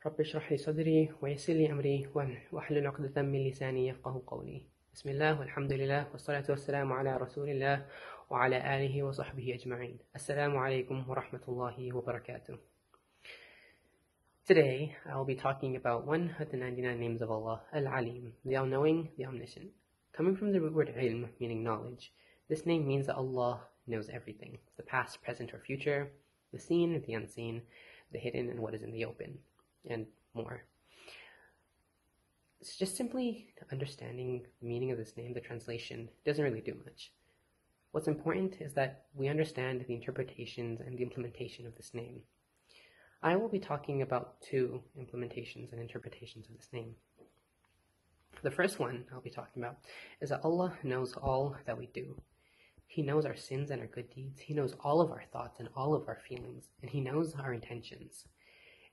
رب اشرح لي صدري ويسر لي أمري واحلل عقدة من لساني يفقه قولي. بسم الله والحمد لله والصلاة والسلام على رسول الله وعلى آله وصحبه أجمعين. Assalamu alaikum wa rahmatullahi wa barakatuh. Today I will be talking about one of the 99 names of Allah, Al-Alim, the All-Knowing, the Omniscient. Coming from the root word ilm, meaning knowledge, this name means that Allah knows everything, the past, present, or future, the seen, the unseen, the hidden, and what is in the open, and more. It's just simply understanding the meaning of this name, the translation, doesn't really do much. What's important is that we understand the interpretations and the implementation of this name. I will be talking about two implementations and interpretations of this name. The first one I'll be talking about is that Allah knows all that we do. He knows our sins and our good deeds. He knows all of our thoughts and all of our feelings, and He knows our intentions.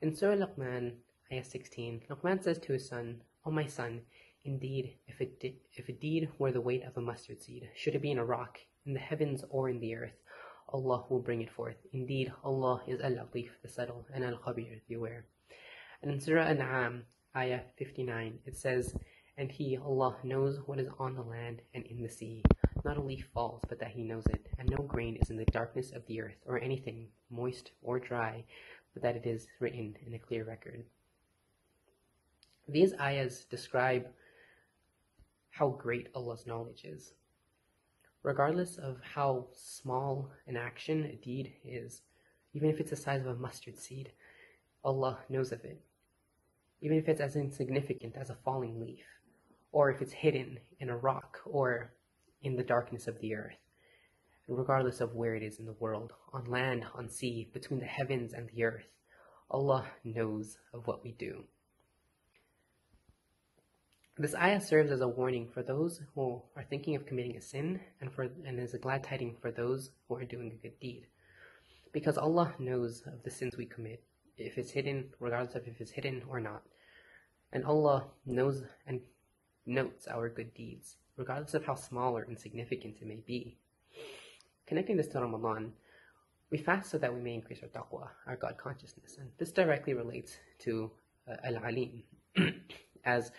In Surah Luqman, ayah 16, Luqman says to his son, "O my son, indeed, if a deed were the weight of a mustard seed, should it be in a rock, in the heavens or in the earth, Allah will bring it forth. Indeed, Allah is Al-Latif, the subtle, and Al-Khabir, the aware." And in Surah An'am, ayah 59, it says, "And He, Allah, knows what is on the land and in the sea. Not a leaf falls, but that He knows it, and no grain is in the darkness of the earth, or anything moist or dry, but that it is written in a clear record." These ayahs describe how great Allah's knowledge is. Regardless of how small an action, a deed is, even if it's the size of a mustard seed, Allah knows of it. Even if it's as insignificant as a falling leaf, or if it's hidden in a rock or in the darkness of the earth. And regardless of where it is in the world, on land, on sea, between the heavens and the earth, Allah knows of what we do. This ayah serves as a warning for those who are thinking of committing a sin, and as a glad tidings for those who are doing a good deed. Because Allah knows of the sins we commit, if it's hidden, regardless of if it's hidden or not. And Allah knows and notes our good deeds, regardless of how small or insignificant it may be. Connecting this to Ramadan, we fast so that we may increase our taqwa, our God consciousness. And this directly relates to Al-Alim, as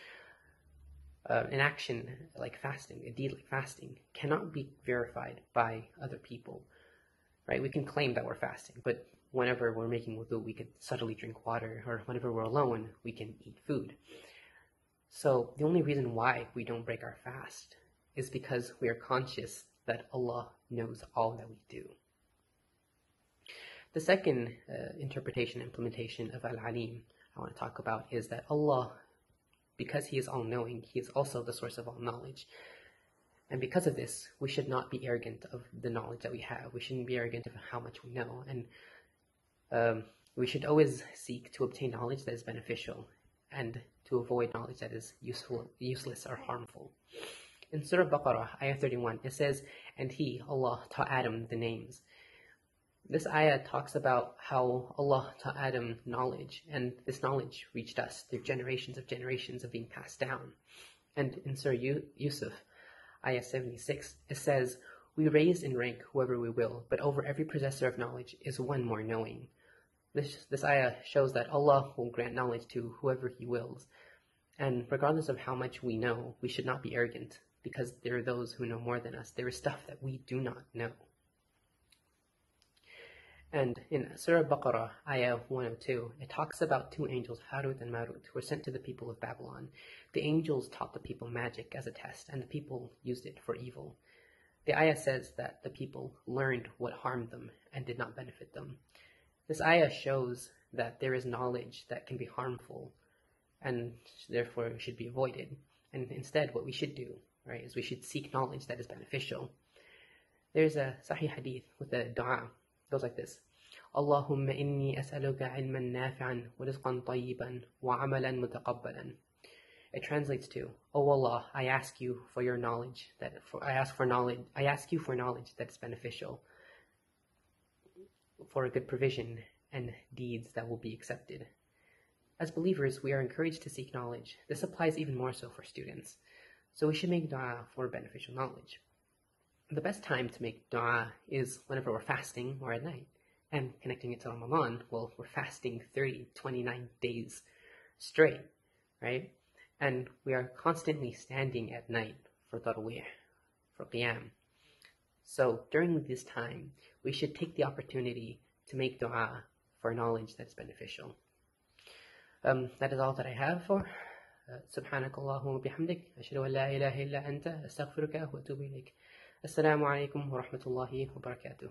an action like fasting, a deed like fasting, cannot be verified by other people, right? We can claim that we're fasting, but whenever we're making wudu, we could subtly drink water, or whenever we're alone, we can eat food. So the only reason why we don't break our fast is because we are conscious that Allah knows all that we do. The second interpretation, implementation of Al-Alim I want to talk about is that Allah, because He is all-knowing, He is also the source of all knowledge. And because of this, we should not be arrogant of the knowledge that we have. We shouldn't be arrogant of how much we know. And we should always seek to obtain knowledge that is beneficial and to avoid knowledge that is useless or harmful. In Surah Baqarah, ayah 31, it says, "And He, Allah, taught Adam the names." This ayah talks about how Allah taught Adam knowledge, and this knowledge reached us through generations of being passed down. And in Surah Yusuf, ayah 76, it says, "We raise in rank whoever we will, but over every possessor of knowledge is one more knowing." This ayah shows that Allah will grant knowledge to whoever He wills. And regardless of how much we know, we should not be arrogant, because there are those who know more than us. There is stuff that we do not know. And in Surah Baqarah, ayah 102, it talks about two angels, Harut and Marut, who were sent to the people of Babylon. The angels taught the people magic as a test, and the people used it for evil. The ayah says that the people learned what harmed them and did not benefit them. This ayah shows that there is knowledge that can be harmful, and therefore should be avoided. And instead, what we should do, right, is we should seek knowledge that is beneficial. There's a Sahih Hadith with a dua. It goes like this: "Allahumma inni as'aluka ilman nafi'an wa rizqan tayyiban wa amalan mutaqabbalan." It translates to, "O Allah, I ask you for your knowledge I ask you for knowledge that is beneficial, for a good provision and deeds that will be accepted." As believers, we are encouraged to seek knowledge. This applies even more so for students. So we should make dua for beneficial knowledge. The best time to make dua is whenever we're fasting or at night. And connecting it to Ramadan, well, we're fasting 29 days straight, right? And we are constantly standing at night for tarawih, for qiyam. So during this time, we should take the opportunity to make dua for knowledge that's beneficial. That is all that I have for. سبحانك اللهم وبحمدك أشهد أن لا إله إلا أنت أستغفرك وأتوب إليك. السلام عليكم ورحمة الله وبركاته.